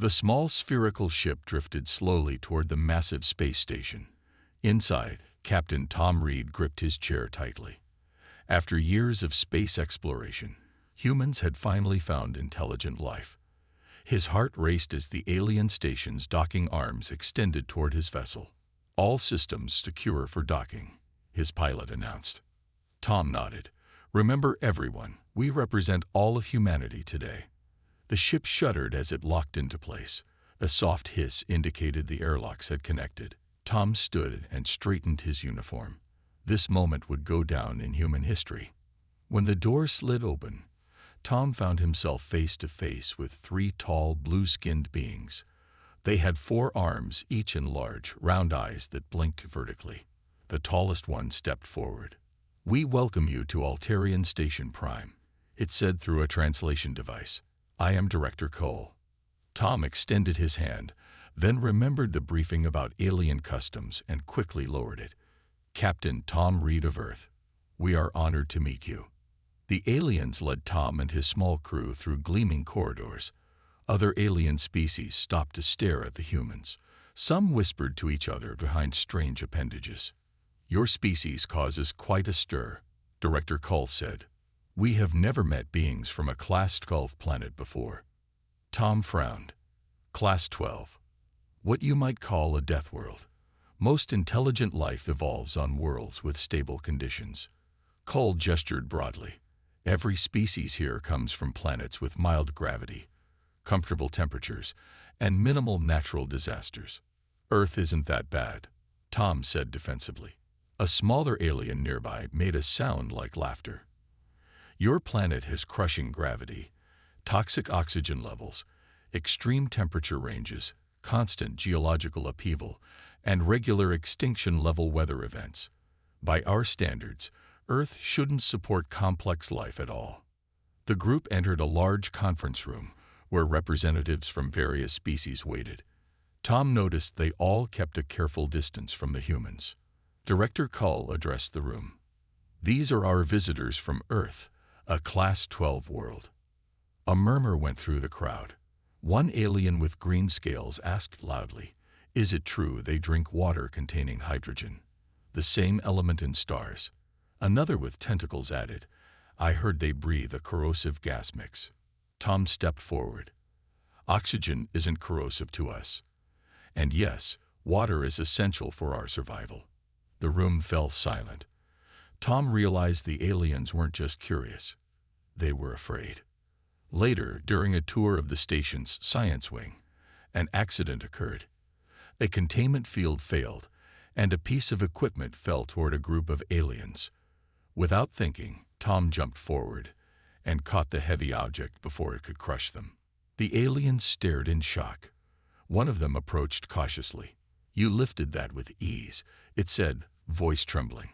The small spherical ship drifted slowly toward the massive space station. Inside, Captain Tom Reed gripped his chair tightly. After years of space exploration, humans had finally found intelligent life. His heart raced as the alien station's docking arms extended toward his vessel. "All systems secure for docking," his pilot announced. Tom nodded. "Remember everyone, we represent all of humanity today." The ship shuddered as it locked into place. A soft hiss indicated the airlocks had connected. Tom stood and straightened his uniform. This moment would go down in human history. When the door slid open, Tom found himself face to face with three tall, blue-skinned beings. They had 4 arms, each in large, round eyes that blinked vertically. The tallest one stepped forward. "We welcome you to Altarian Station Prime," it said through a translation device. "I am Director Cole." Tom extended his hand, then remembered the briefing about alien customs and quickly lowered it. "Captain Tom Reed of Earth, we are honored to meet you." The aliens led Tom and his small crew through gleaming corridors. Other alien species stopped to stare at the humans. Some whispered to each other behind strange appendages. "Your species causes quite a stir," Director Cole said. "We have never met beings from a Class 12 planet before." Tom frowned. Class 12. What you might call a death world. Most intelligent life evolves on worlds with stable conditions. Cole gestured broadly. "Every species here comes from planets with mild gravity, comfortable temperatures, and minimal natural disasters. Earth isn't that bad," Tom said defensively. A smaller alien nearby made a sound like laughter. "Your planet has crushing gravity, toxic oxygen levels, extreme temperature ranges, constant geological upheaval, and regular extinction-level weather events. By our standards, Earth shouldn't support complex life at all." The group entered a large conference room where representatives from various species waited. Tom noticed they all kept a careful distance from the humans. Director Cull addressed the room. "These are our visitors from Earth, a Class 12 world." A murmur went through the crowd. One alien with green scales asked loudly, "Is it true they drink water containing hydrogen, the same element in stars?" Another with tentacles added, "I heard they breathe a corrosive gas mix." Tom stepped forward. "Oxygen isn't corrosive to us. And yes, water is essential for our survival." The room fell silent. Tom realized the aliens weren't just curious. They were afraid. Later, during a tour of the station's science wing, an accident occurred. A containment field failed, and a piece of equipment fell toward a group of aliens. Without thinking, Tom jumped forward and caught the heavy object before it could crush them. The aliens stared in shock. One of them approached cautiously. "You lifted that with ease," it said, voice trembling.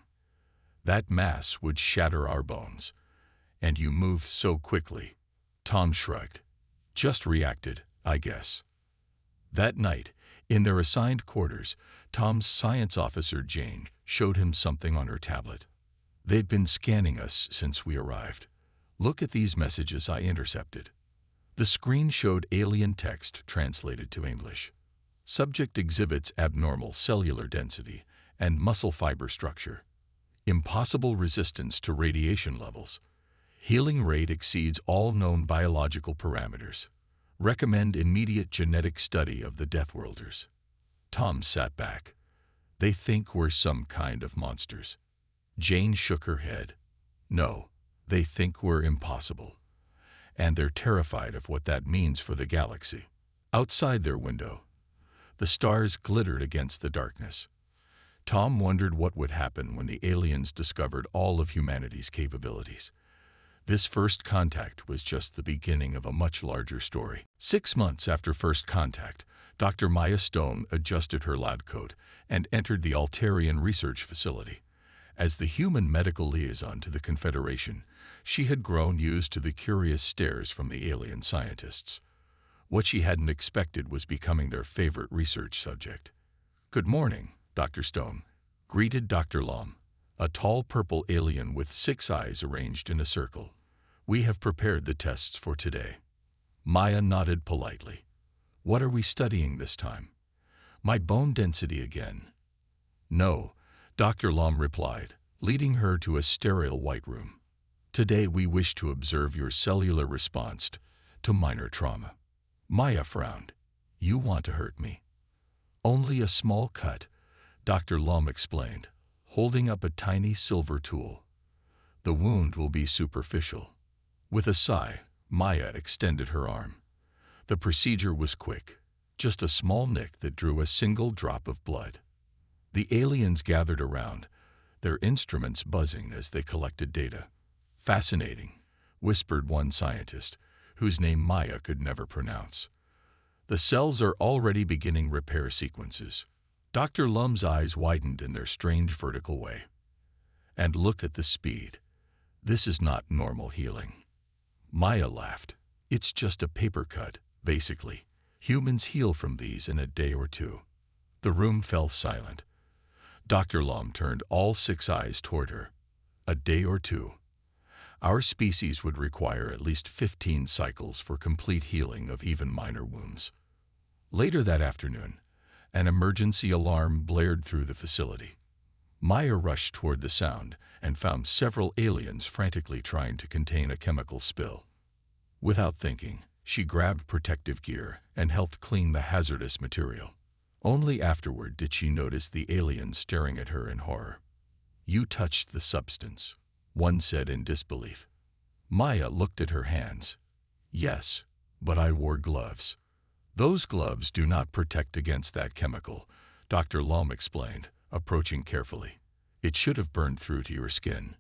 "That mass would shatter our bones. And you moved so quickly." Tom shrugged. "Just reacted, I guess." That night, in their assigned quarters, Tom's science officer, Jane, showed him something on her tablet. "They'd been scanning us since we arrived. Look at these messages I intercepted." The screen showed alien text translated to English. "Subject exhibits abnormal cellular density and muscle fiber structure. Impossible resistance to radiation levels. Healing rate exceeds all known biological parameters. Recommend immediate genetic study of the Deathworlders." Tom sat back. "They think we're some kind of monsters." Jane shook her head. "No, they think we're impossible. And they're terrified of what that means for the galaxy." Outside their window, the stars glittered against the darkness. Tom wondered what would happen when the aliens discovered all of humanity's capabilities. This first contact was just the beginning of a much larger story. 6 months after first contact, Dr. Maya Stone adjusted her lab coat and entered the Altarian research facility. As the human medical liaison to the Confederation, she had grown used to the curious stares from the alien scientists. What she hadn't expected was becoming their favorite research subject. "Good morning, Dr. Stone," greeted Dr. Lom, a tall purple alien with 6 eyes arranged in a circle. "We have prepared the tests for today." Maya nodded politely. What are we studying this time? My bone density again? No, Dr. Lom replied, leading her to a sterile white room. Today we wish to observe your cellular response to minor trauma. Maya frowned. You want to hurt me? Only a small cut, Dr. Lom explained, holding up a tiny silver tool. The wound will be superficial. With a sigh, Maya extended her arm. The procedure was quick, just a small nick that drew a single drop of blood. The aliens gathered around, their instruments buzzing as they collected data. Fascinating, whispered one scientist, whose name Maya could never pronounce. The cells are already beginning repair sequences. Dr. Lum's eyes widened in their strange vertical way. And look at the speed. This is not normal healing. Maya laughed. It's just a paper cut, basically. Humans heal from these in a day or two. The room fell silent. Dr. Lum turned all 6 eyes toward her. A day or two. Our species would require at least 15 cycles for complete healing of even minor wounds. Later that afternoon, an emergency alarm blared through the facility. Maya rushed toward the sound and found several aliens frantically trying to contain a chemical spill. Without thinking, she grabbed protective gear and helped clean the hazardous material. Only afterward did she notice the aliens staring at her in horror. You touched the substance, one said in disbelief. Maya looked at her hands. Yes, but I wore gloves. Those gloves do not protect against that chemical, Dr. Lom explained, approaching carefully. It should have burned through to your skin.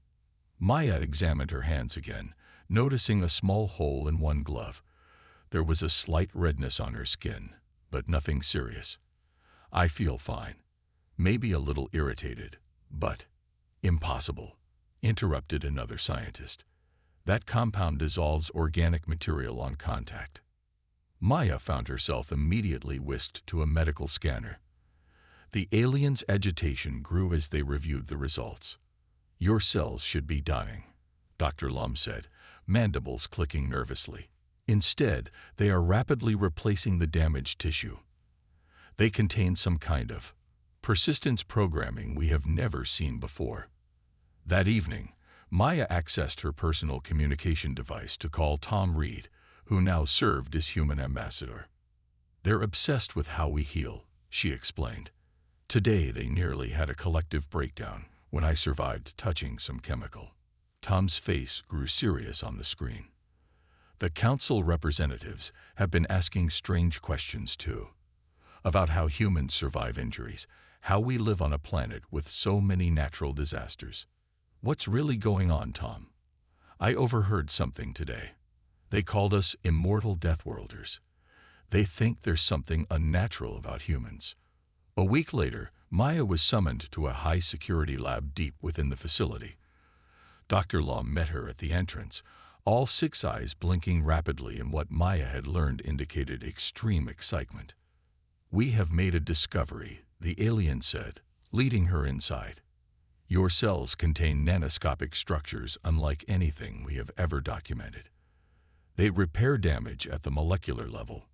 Maya examined her hands again, noticing a small hole in one glove. There was a slight redness on her skin, but nothing serious. I feel fine. Maybe a little irritated, but impossible, interrupted another scientist. That compound dissolves organic material on contact. Maya found herself immediately whisked to a medical scanner. The aliens' agitation grew as they reviewed the results. Your cells should be dying, Dr. Lum said, mandibles clicking nervously. Instead, they are rapidly replacing the damaged tissue. They contain some kind of persistence programming we have never seen before. That evening, Maya accessed her personal communication device to call Tom Reed, who now served as human ambassador. They're obsessed with how we heal, she explained. Today they nearly had a collective breakdown when I survived touching some chemical. Tom's face grew serious on the screen. The council representatives have been asking strange questions too. About how humans survive injuries, how we live on a planet with so many natural disasters. What's really going on, Tom? I overheard something today. They called us Immortal Deathworlders. They think there's something unnatural about humans. A week later, Maya was summoned to a high-security lab deep within the facility. Dr. Lum met her at the entrance, all 6 eyes blinking rapidly in what Maya had learned indicated extreme excitement. We have made a discovery, the alien said, leading her inside. Your cells contain nanoscopic structures unlike anything we have ever documented. They repair damage at the molecular level.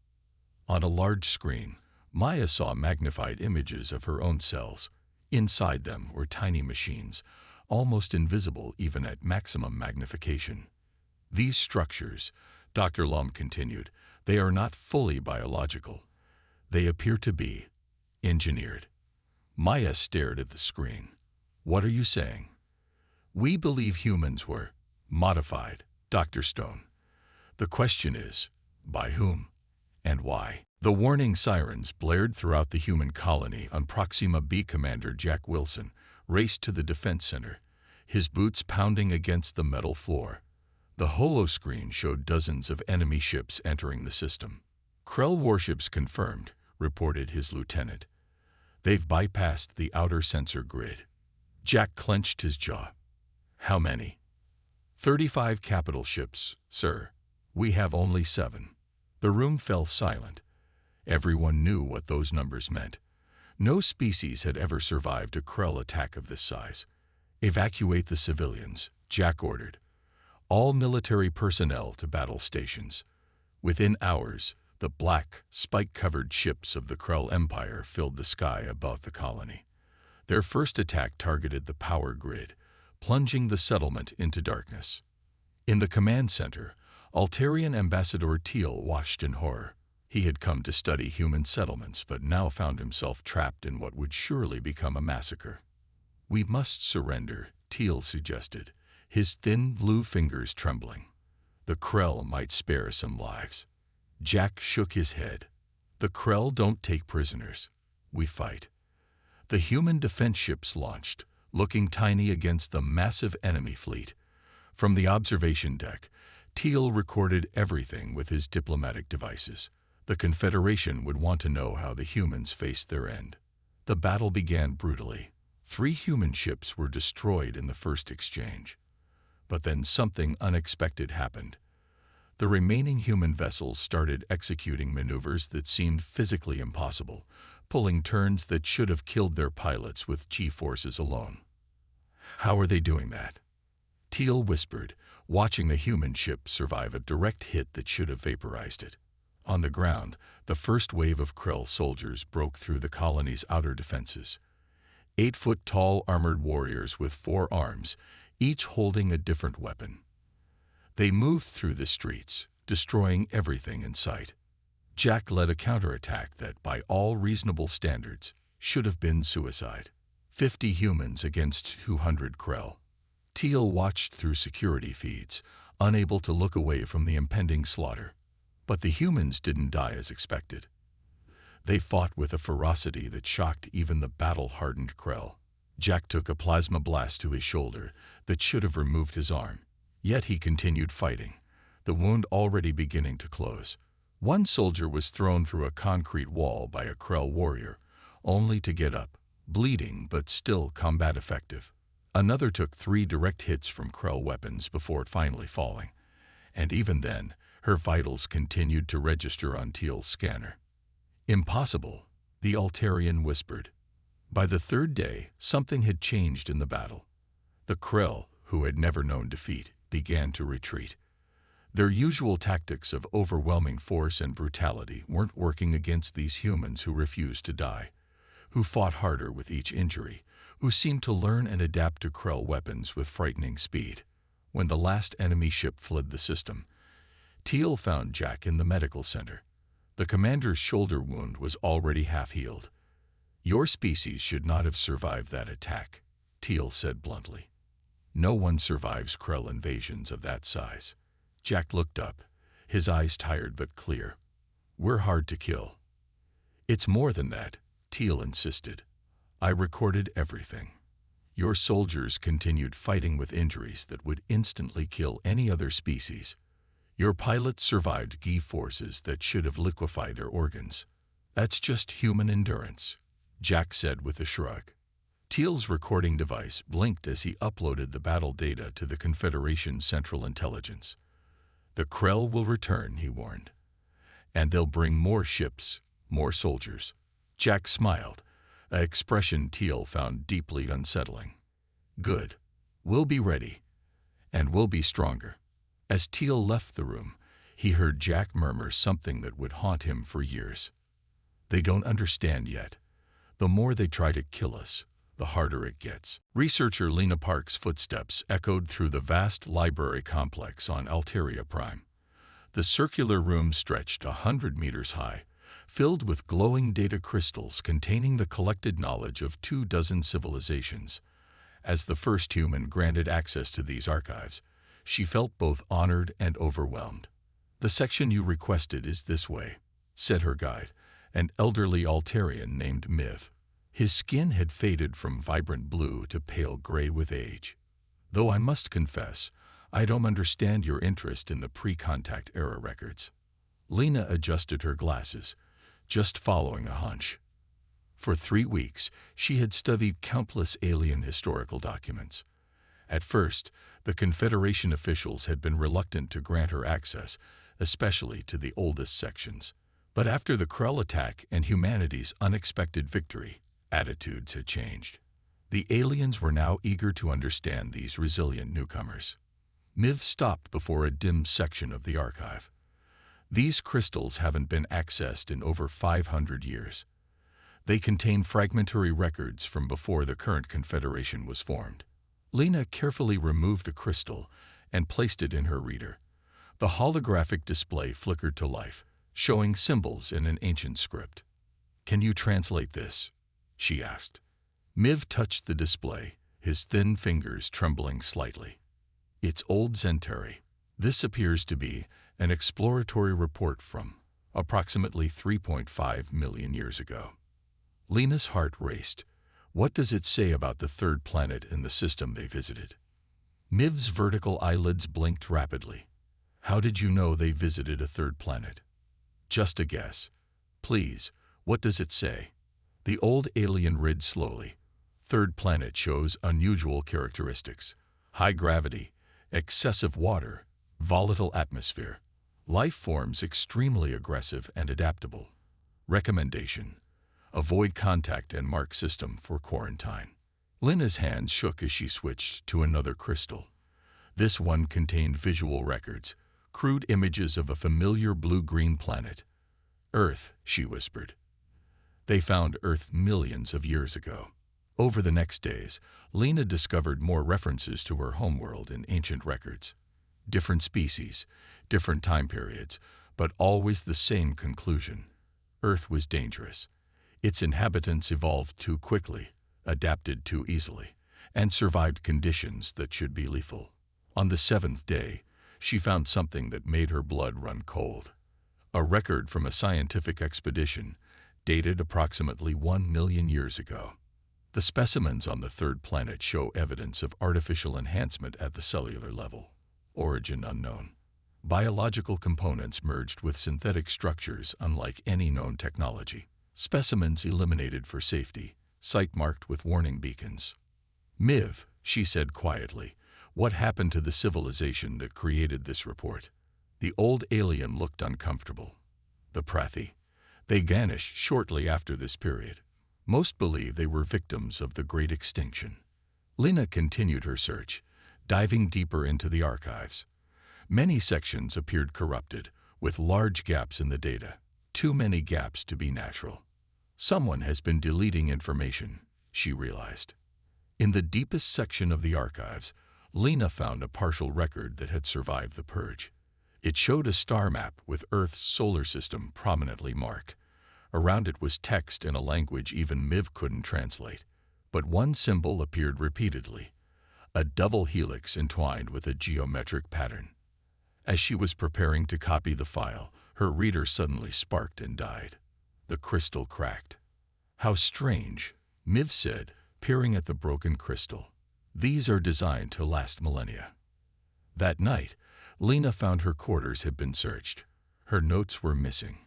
On a large screen, Maya saw magnified images of her own cells. Inside them were tiny machines, almost invisible even at maximum magnification. These structures, Dr. Lum continued, they are not fully biological. They appear to be engineered. Maya stared at the screen. What are you saying? We believe humans were modified, Dr. Stone. The question is, by whom and why? The warning sirens blared throughout the human colony on Proxima B. Commander Jack Wilson raced to the defense center, his boots pounding against the metal floor. The holoscreen showed dozens of enemy ships entering the system. Krell warships confirmed, reported his lieutenant. They've bypassed the outer sensor grid. Jack clenched his jaw. How many? 35 capital ships, sir. We have only 7. The room fell silent. Everyone knew what those numbers meant. No species had ever survived a Krell attack of this size. Evacuate the civilians, Jack ordered. All military personnel to battle stations. Within hours, The black, spike-covered ships of the Krell Empire filled the sky above the colony. Their first attack targeted the power grid, plunging the settlement into darkness. In the command center, Altarian Ambassador Teal watched in horror. He had come to study human settlements, but now found himself trapped in what would surely become a massacre. "We must surrender," Teal suggested, his thin blue fingers trembling. "The Krell might spare some lives." Jack shook his head. "The Krell don't take prisoners. We fight." The human defense ships launched, looking tiny against the massive enemy fleet. From the observation deck, Teal recorded everything with his diplomatic devices. The Confederation would want to know how the humans faced their end. The battle began brutally. 3 human ships were destroyed in the first exchange. But then something unexpected happened. The remaining human vessels started executing maneuvers that seemed physically impossible, pulling turns that should have killed their pilots with G-forces alone. "How are they doing that?" Teal whispered, watching the human ship survive a direct hit that should have vaporized it. On the ground, the first wave of Krell soldiers broke through the colony's outer defenses. 8-foot-tall armored warriors with 4 arms, each holding a different weapon. They moved through the streets, destroying everything in sight. Jack led a counterattack that, by all reasonable standards, should have been suicide. 50 humans against 200 Krell. Teal watched through security feeds, unable to look away from the impending slaughter. But the humans didn't die as expected. They fought with a ferocity that shocked even the battle-hardened Krell. Jack took a plasma blast to his shoulder that should have removed his arm. Yet he continued fighting, the wound already beginning to close. One soldier was thrown through a concrete wall by a Krell warrior, only to get up, bleeding but still combat effective. Another took 3 direct hits from Krell weapons before finally falling. And even then, her vitals continued to register on Teal's scanner. "Impossible," the Altarian whispered. By the 3rd day, something had changed in the battle. The Krell, who had never known defeat, began to retreat. Their usual tactics of overwhelming force and brutality weren't working against these humans who refused to die, who fought harder with each injury, who seemed to learn and adapt to Krell weapons with frightening speed. When the last enemy ship fled the system, Teal found Jack in the medical center. The commander's shoulder wound was already half-healed. "Your species should not have survived that attack," Teal said bluntly. "No one survives Krell invasions of that size." Jack looked up, his eyes tired but clear. "We're hard to kill." "It's more than that," Teal insisted. "I recorded everything. Your soldiers continued fighting with injuries that would instantly kill any other species. Your pilots survived G-forces that should have liquefied their organs. That's just human endurance," Jack said with a shrug. Teal's recording device blinked as he uploaded the battle data to the Confederation's Central Intelligence. "The Krell will return," he warned. "And they'll bring more ships, more soldiers." Jack smiled, an expression Teal found deeply unsettling. "Good. We'll be ready. And we'll be stronger." As Teal left the room, he heard Jack murmur something that would haunt him for years. "They don't understand yet. The more they try to kill us, the harder it gets." Researcher Lena Park's footsteps echoed through the vast library complex on Alteria Prime. The circular room stretched 100 meters high, filled with glowing data crystals containing the collected knowledge of 24 civilizations. As the first human granted access to these archives, she felt both honored and overwhelmed. "The section you requested is this way," said her guide, an elderly Altarian named Miv. His skin had faded from vibrant blue to pale gray with age. "Though I must confess, I don't understand your interest in the pre-contact era records." Lena adjusted her glasses, just following a hunch. For 3 weeks, she had studied countless alien historical documents. At first, the Confederation officials had been reluctant to grant her access, especially to the oldest sections. But after the Krell attack and humanity's unexpected victory, attitudes had changed. The aliens were now eager to understand these resilient newcomers. Miv stopped before a dim section of the archive. These crystals haven't been accessed in over 500 years. They contain fragmentary records from before the current Confederation was formed. Lena carefully removed a crystal and placed it in her reader. The holographic display flickered to life, showing symbols in an ancient script. "Can you translate this?" she asked. Miv touched the display, his thin fingers trembling slightly. "It's old Zentari. This appears to be an exploratory report from approximately 3.5 million years ago." Lena's heart raced. What does it say about the third planet in the system they visited? Miv's vertical eyelids blinked rapidly. "How did you know they visited a third planet?" "Just a guess." "Please, what does it say?" The old alien read slowly. "Third planet shows unusual characteristics. High gravity, excessive water, volatile atmosphere. Life forms extremely aggressive and adaptable. Recommendation: avoid contact and mark system for quarantine." Lena's hands shook as she switched to another crystal. This one contained visual records, crude images of a familiar blue-green planet. "Earth," she whispered. They found Earth millions of years ago. Over the next days, Lena discovered more references to her homeworld in ancient records. Different species, different time periods, but always the same conclusion. Earth was dangerous. Its inhabitants evolved too quickly, adapted too easily, and survived conditions that should be lethal. On the seventh day, she found something that made her blood run cold. A record from a scientific expedition dated approximately 1 million years ago. The specimens on the third planet show evidence of artificial enhancement at the cellular level. Origin unknown. Biological components merged with synthetic structures unlike any known technology. Specimens eliminated for safety, site marked with warning beacons. "Miv," she said quietly, "what happened to the civilization that created this report?" The old alien looked uncomfortable. "The Prathi. They vanished shortly after this period. Most believe they were victims of the Great Extinction." Lena continued her search, diving deeper into the archives. Many sections appeared corrupted, with large gaps in the data. Too many gaps to be natural. Someone has been deleting information, she realized. In the deepest section of the archives, Lena found a partial record that had survived the purge. It showed a star map with Earth's solar system prominently marked. Around it was text in a language even Miv couldn't translate. But one symbol appeared repeatedly, a double helix entwined with a geometric pattern. As she was preparing to copy the file, her reader suddenly sparked and died. The crystal cracked. "How strange," Miv said, peering at the broken crystal. "These are designed to last millennia." That night, Lena found her quarters had been searched. Her notes were missing.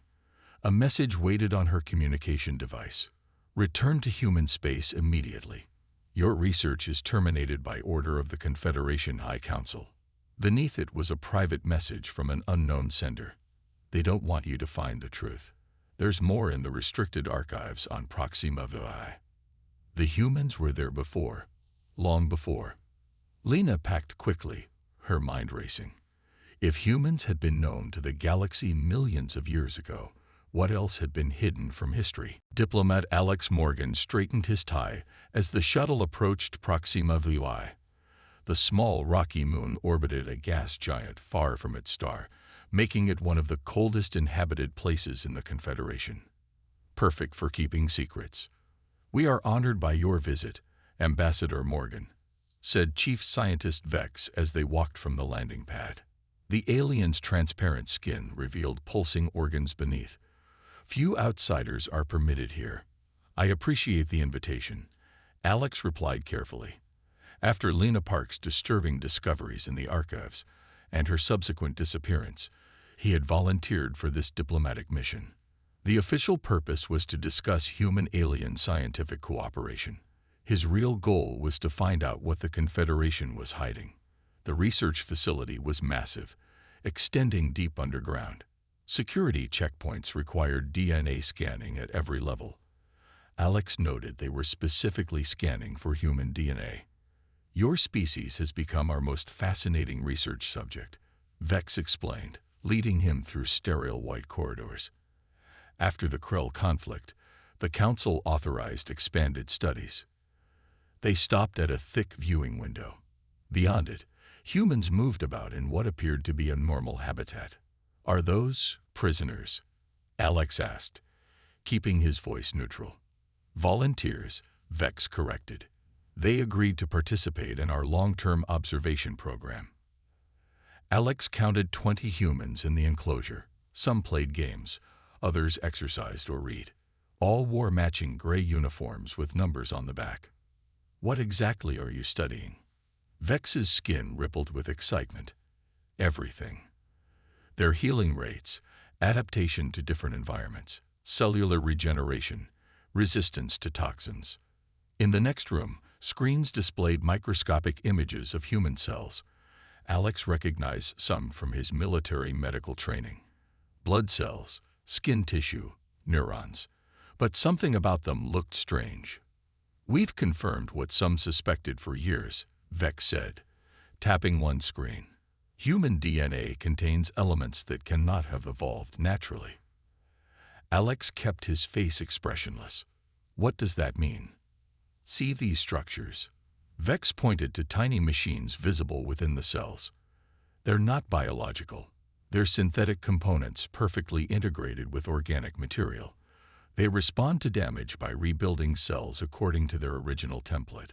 A message waited on her communication device. "Return to human space immediately. Your research is terminated by order of the Confederation High Council." Beneath it was a private message from an unknown sender. "They don't want you to find the truth. There's more in the restricted archives on Proxima VI." The humans were there before, long before. Lena packed quickly, her mind racing. If humans had been known to the galaxy millions of years ago, what else had been hidden from history? Diplomat Alex Morgan straightened his tie as the shuttle approached Proxima VI. The small rocky moon orbited a gas giant far from its star, making it one of the coldest inhabited places in the Confederation. Perfect for keeping secrets. "We are honored by your visit, Ambassador Morgan," said Chief Scientist Vex as they walked from the landing pad. The alien's transparent skin revealed pulsing organs beneath. "Few outsiders are permitted here. I appreciate the invitation," Alex replied carefully. After Lena Park's disturbing discoveries in the archives and her subsequent disappearance, he had volunteered for this diplomatic mission. The official purpose was to discuss human-alien scientific cooperation. His real goal was to find out what the Confederation was hiding. The research facility was massive, extending deep underground. Security checkpoints required DNA scanning at every level. Alex noted they were specifically scanning for human DNA. "Your species has become our most fascinating research subject," Vex explained. leading him through sterile white corridors. After the Krell conflict, the Council authorized expanded studies. They stopped at a thick viewing window. Beyond it, humans moved about in what appeared to be a normal habitat. "Are those prisoners?" Alex asked, keeping his voice neutral. "Volunteers," Vex corrected. "They agreed to participate in our long-term observation program." Alex counted 20 humans in the enclosure. Some played games, others exercised or read. All wore matching gray uniforms with numbers on the back. "What exactly are you studying?" Vex's skin rippled with excitement. "Everything. Their healing rates, adaptation to different environments, cellular regeneration, resistance to toxins." In the next room, screens displayed microscopic images of human cells. Alex recognized some from his military medical training. Blood cells, skin tissue, neurons. But something about them looked strange. "We've confirmed what some suspected for years," Vex said, tapping one screen. "Human DNA contains elements that cannot have evolved naturally." Alex kept his face expressionless. "What does that mean?" "See these structures." Vex pointed to tiny machines visible within the cells. "They're not biological. They're synthetic components perfectly integrated with organic material. They respond to damage by rebuilding cells according to their original template."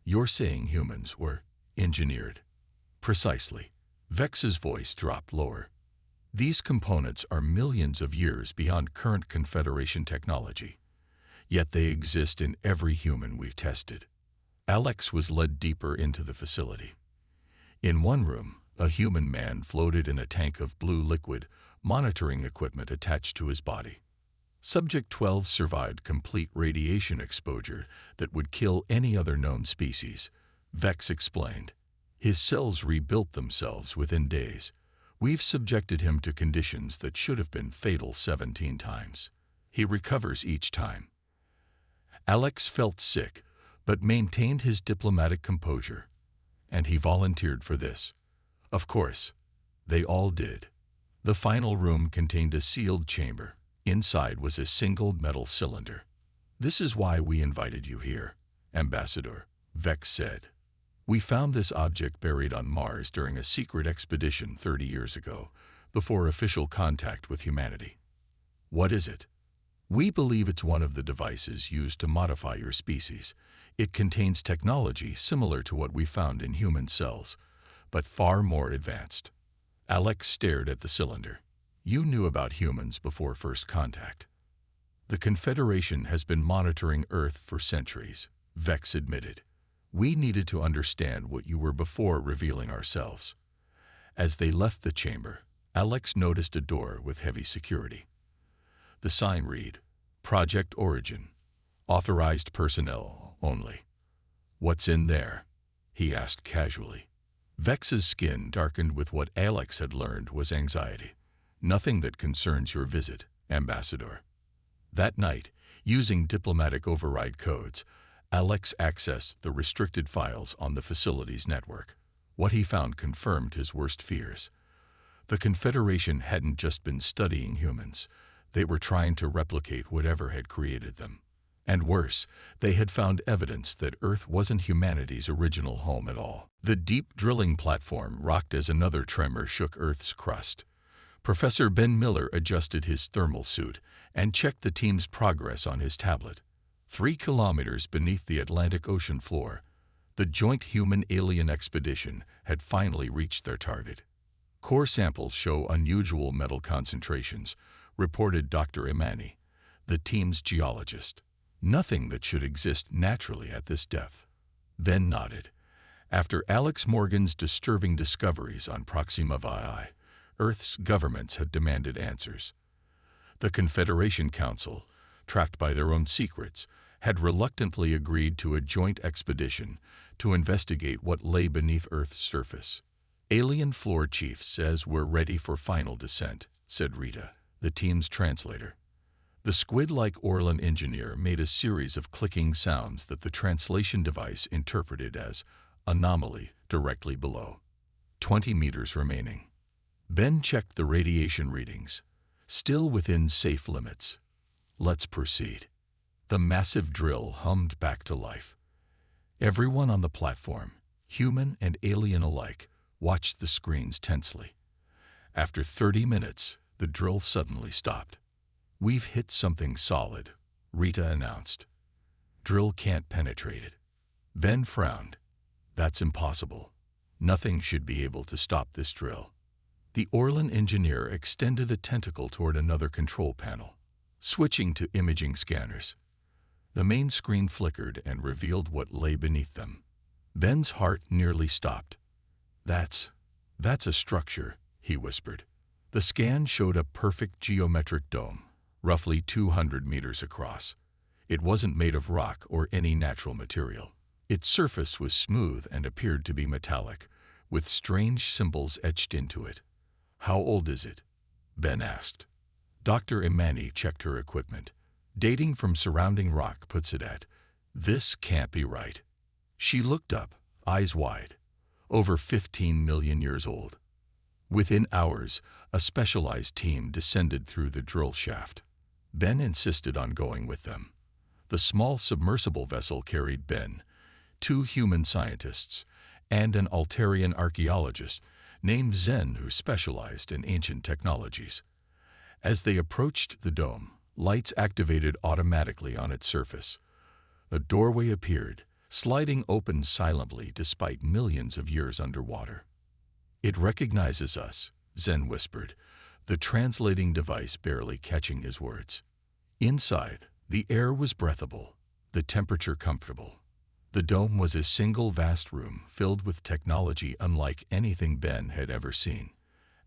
"You're saying humans were engineered?" "Precisely." Vex's voice dropped lower. "These components are millions of years beyond current Confederation technology. Yet they exist in every human we've tested." Alex was led deeper into the facility. In one room, a human man floated in a tank of blue liquid, monitoring equipment attached to his body. Subject 12 survived complete radiation exposure that would kill any other known species, Vex explained. "His cells rebuilt themselves within days. We've subjected him to conditions that should have been fatal 17 times. He recovers each time." Alex felt sick, but maintained his diplomatic composure. "And he volunteered for this." "Of course. They all did." The final room contained a sealed chamber. Inside was a single metal cylinder. "This is why we invited you here, Ambassador," Vex said. "We found this object buried on Mars during a secret expedition 30 years ago, before official contact with humanity." "What is it?" "We believe it's one of the devices used to modify your species. It contains technology similar to what we found in human cells, but far more advanced." Alex stared at the cylinder. "You knew about humans before first contact." "The Confederation has been monitoring Earth for centuries," Vex admitted. "We needed to understand what you were before revealing ourselves." As they left the chamber, Alex noticed a door with heavy security. The sign read, "Project Origin. Authorized personnel only." "What's in there?" he asked casually. Vex's skin darkened with what Alex had learned was anxiety. "Nothing that concerns your visit, Ambassador." That night, using diplomatic override codes, Alex accessed the restricted files on the facility's network. What he found confirmed his worst fears. The Confederation hadn't just been studying humans. They were trying to replicate whatever had created them. And worse, they had found evidence that Earth wasn't humanity's original home at all. The deep drilling platform rocked as another tremor shook Earth's crust. Professor Ben Miller adjusted his thermal suit and checked the team's progress on his tablet. 3 kilometers beneath the Atlantic Ocean floor, the joint human-alien expedition had finally reached their target. "Core samples show unusual metal concentrations," reported Dr. Imani, the team's geologist. "Nothing that should exist naturally at this depth." Ben nodded. After Alex Morgan's disturbing discoveries on Proxima VI, Earth's governments had demanded answers. The Confederation Council, trapped by their own secrets, had reluctantly agreed to a joint expedition to investigate what lay beneath Earth's surface. "Alien floor chief says we're ready for final descent," said Rita, the team's translator. The squid-like Orlan engineer made a series of clicking sounds that the translation device interpreted as anomaly directly below. 20 meters remaining. Ben checked the radiation readings, still within safe limits. Let's proceed. The massive drill hummed back to life. Everyone on the platform, human and alien alike, watched the screens tensely. After 30 minutes, the drill suddenly stopped. "We've hit something solid," Rita announced. "Drill can't penetrate it." Ben frowned. "That's impossible. Nothing should be able to stop this drill." The Orlan engineer extended a tentacle toward another control panel, switching to imaging scanners. The main screen flickered and revealed what lay beneath them. Ben's heart nearly stopped. That's a structure," he whispered. The scan showed a perfect geometric dome, roughly 200 meters across. It wasn't made of rock or any natural material. Its surface was smooth and appeared to be metallic, with strange symbols etched into it. "How old is it?" Ben asked. Dr. Imani checked her equipment. "Dating from surrounding rock puts it at, this can't be right." She looked up, eyes wide. "Over 15 million years old." Within hours, a specialized team descended through the drill shaft. Ben insisted on going with them. The small submersible vessel carried Ben, 2 human scientists, and an Altarian archaeologist named Zen who specialized in ancient technologies. As they approached the dome, lights activated automatically on its surface. A doorway appeared, sliding open silently despite millions of years underwater. "It recognizes us," Zen whispered, the translating device barely catching his words. Inside, the air was breathable, the temperature comfortable. The dome was a single vast room filled with technology unlike anything Ben had ever seen.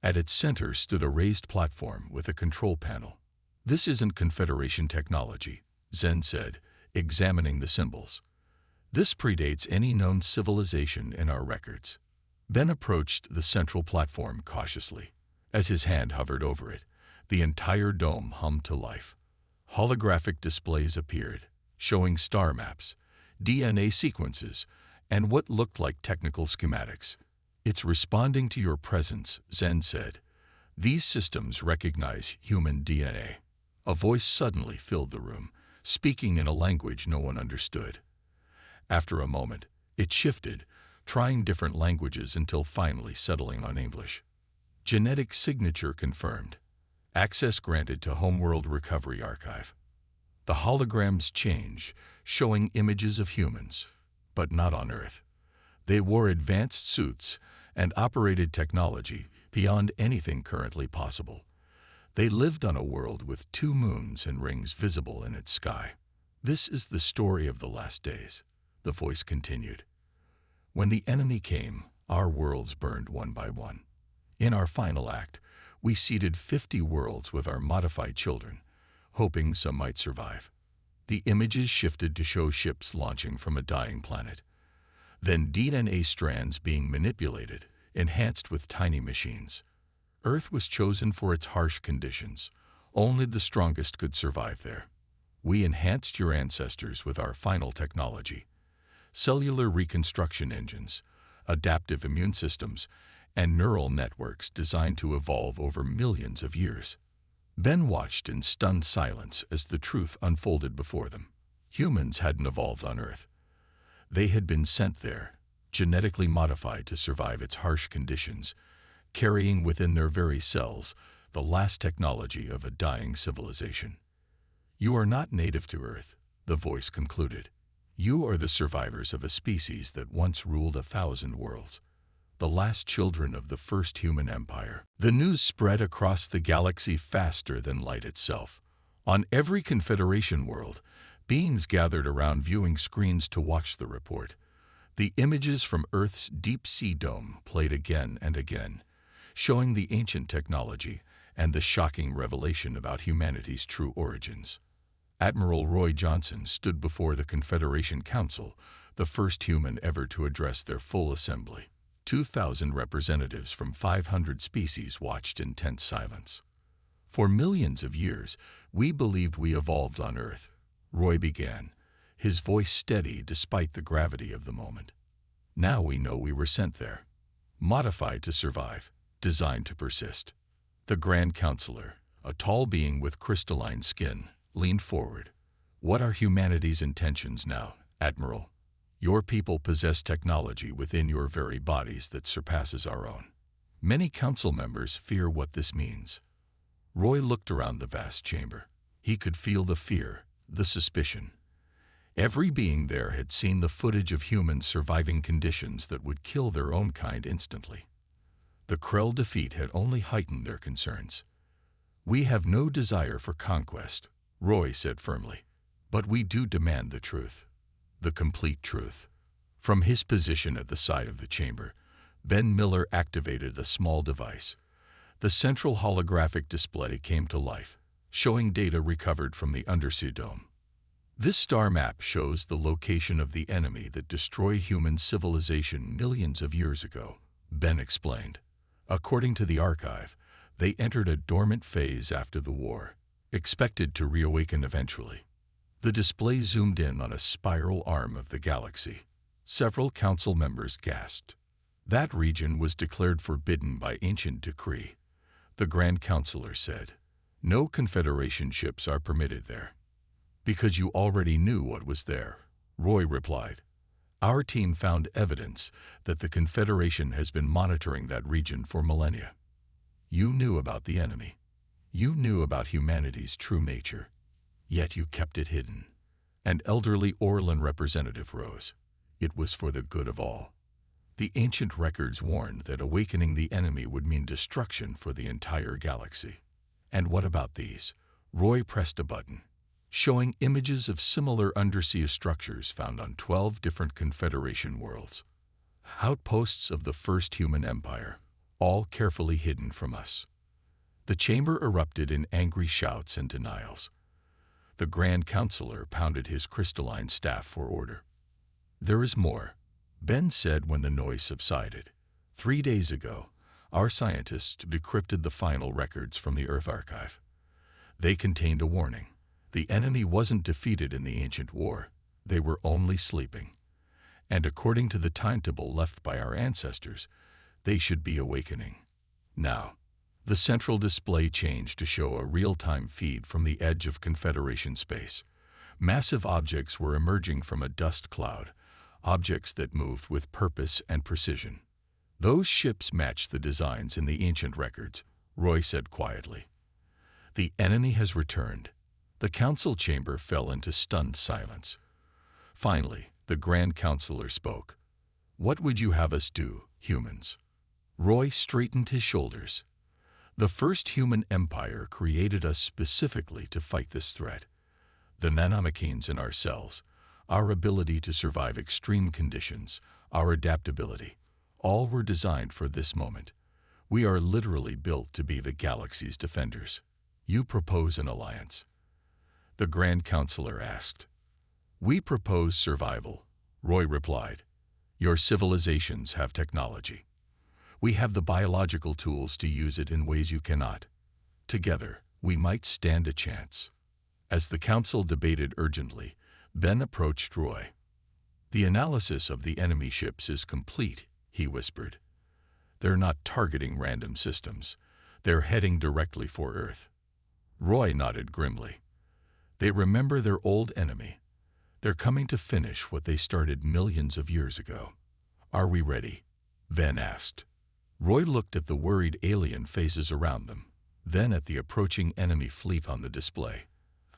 At its center stood a raised platform with a control panel. "This isn't Confederation technology," Zen said, examining the symbols. "This predates any known civilization in our records." Ben approached the central platform cautiously. As his hand hovered over it, the entire dome hummed to life. Holographic displays appeared, showing star maps, DNA sequences, and what looked like technical schematics. "It's responding to your presence," Zen said. "These systems recognize human DNA." A voice suddenly filled the room, speaking in a language no one understood. After a moment, it shifted, trying different languages until finally settling on English. "Genetic signature confirmed. Access granted to Homeworld Recovery Archive." The holograms change, showing images of humans, but not on Earth. They wore advanced suits and operated technology beyond anything currently possible. They lived on a world with 2 moons and rings visible in its sky. "This is the story of the last days," the voice continued. "When the enemy came, our worlds burned one by one. In our final act, we seeded 50 worlds with our modified children, hoping some might survive." The images shifted to show ships launching from a dying planet. Then DNA strands being manipulated, enhanced with tiny machines. Earth was chosen for its harsh conditions. Only the strongest could survive there. "We enhanced your ancestors with our final technology. Cellular reconstruction engines, adaptive immune systems, and neural networks designed to evolve over millions of years." Ben watched in stunned silence as the truth unfolded before them. Humans hadn't evolved on Earth. They had been sent there, genetically modified to survive its harsh conditions, carrying within their very cells the last technology of a dying civilization. "You are not native to Earth," the voice concluded. "You are the survivors of a species that once ruled 1,000 worlds. The last children of the first human empire." The news spread across the galaxy faster than light itself. On every Confederation world, beings gathered around viewing screens to watch the report. The images from Earth's deep-sea dome played again and again, showing the ancient technology and the shocking revelation about humanity's true origins. Admiral Roy Johnson stood before the Confederation Council, the first human ever to address their full assembly. 2,000 representatives from 500 species watched in tense silence. "For millions of years, we believed we evolved on Earth," Roy began, his voice steady despite the gravity of the moment. "Now we know we were sent there, modified to survive. designed to persist. The Grand Counselor, a tall being with crystalline skin, leaned forward. What are humanity's intentions now, Admiral? Your people possess technology within your very bodies that surpasses our own. Many council members fear what this means. Roy looked around the vast chamber. He could feel the fear, the suspicion. Every being there had seen the footage of humans surviving conditions that would kill their own kind instantly. The Krell defeat had only heightened their concerns. We have no desire for conquest, Roy said firmly, but we do demand the truth. The complete truth. From his position at the side of the chamber, Ben Miller activated a small device. The central holographic display came to life, showing data recovered from the undersea dome. This star map shows the location of the enemy that destroyed human civilization millions of years ago, Ben explained. According to the archive, they entered a dormant phase after the war, expected to reawaken eventually. The display zoomed in on a spiral arm of the galaxy. Several council members gasped. That region was declared forbidden by ancient decree, the Grand Counselor said. No Confederation ships are permitted there. Because you already knew what was there, Roy replied. Our team found evidence that the Confederation has been monitoring that region for millennia. You knew about the enemy. You knew about humanity's true nature. Yet you kept it hidden. An elderly Orlan representative rose. It was for the good of all. The ancient records warned that awakening the enemy would mean destruction for the entire galaxy. And what about these? Roy pressed a button, showing images of similar undersea structures found on 12 different Confederation worlds. Outposts of the first human empire, all carefully hidden from us. The chamber erupted in angry shouts and denials. The Grand Counselor pounded his crystalline staff for order. There is more, Ben said when the noise subsided. 3 days ago, our scientists decrypted the final records from the Earth Archive. They contained a warning. The enemy wasn't defeated in the ancient war. They were only sleeping. And according to the timetable left by our ancestors, they should be awakening. Now, the central display changed to show a real-time feed from the edge of Confederation space. Massive objects were emerging from a dust cloud, objects that moved with purpose and precision. Those ships matched the designs in the ancient records, Roy said quietly. The enemy has returned. The council chamber fell into stunned silence. Finally, the Grand Counselor spoke. What would you have us do, humans? Roy straightened his shoulders. The first human empire created us specifically to fight this threat. The nanomachines in our cells, our ability to survive extreme conditions, our adaptability, all were designed for this moment. We are literally built to be the galaxy's defenders. You propose an alliance. The Grand Counselor asked. We propose survival, Roy replied. Your civilizations have technology. We have the biological tools to use it in ways you cannot. Together, we might stand a chance. As the council debated urgently, Ben approached Roy. The analysis of the enemy ships is complete, he whispered. They're not targeting random systems. They're heading directly for Earth. Roy nodded grimly. They remember their old enemy. They're coming to finish what they started millions of years ago. Are we ready? Ben asked. Roy looked at the worried alien faces around them, then at the approaching enemy fleet on the display.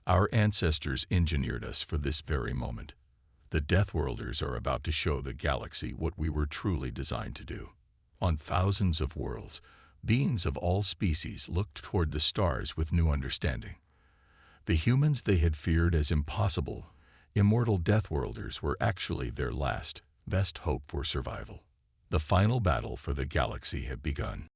Our ancestors engineered us for this very moment. The Deathworlders are about to show the galaxy what we were truly designed to do. On thousands of worlds, beings of all species looked toward the stars with new understanding. The humans they had feared as impossible, Immortal Deathworlders, were actually their last, best hope for survival. The final battle for the galaxy had begun.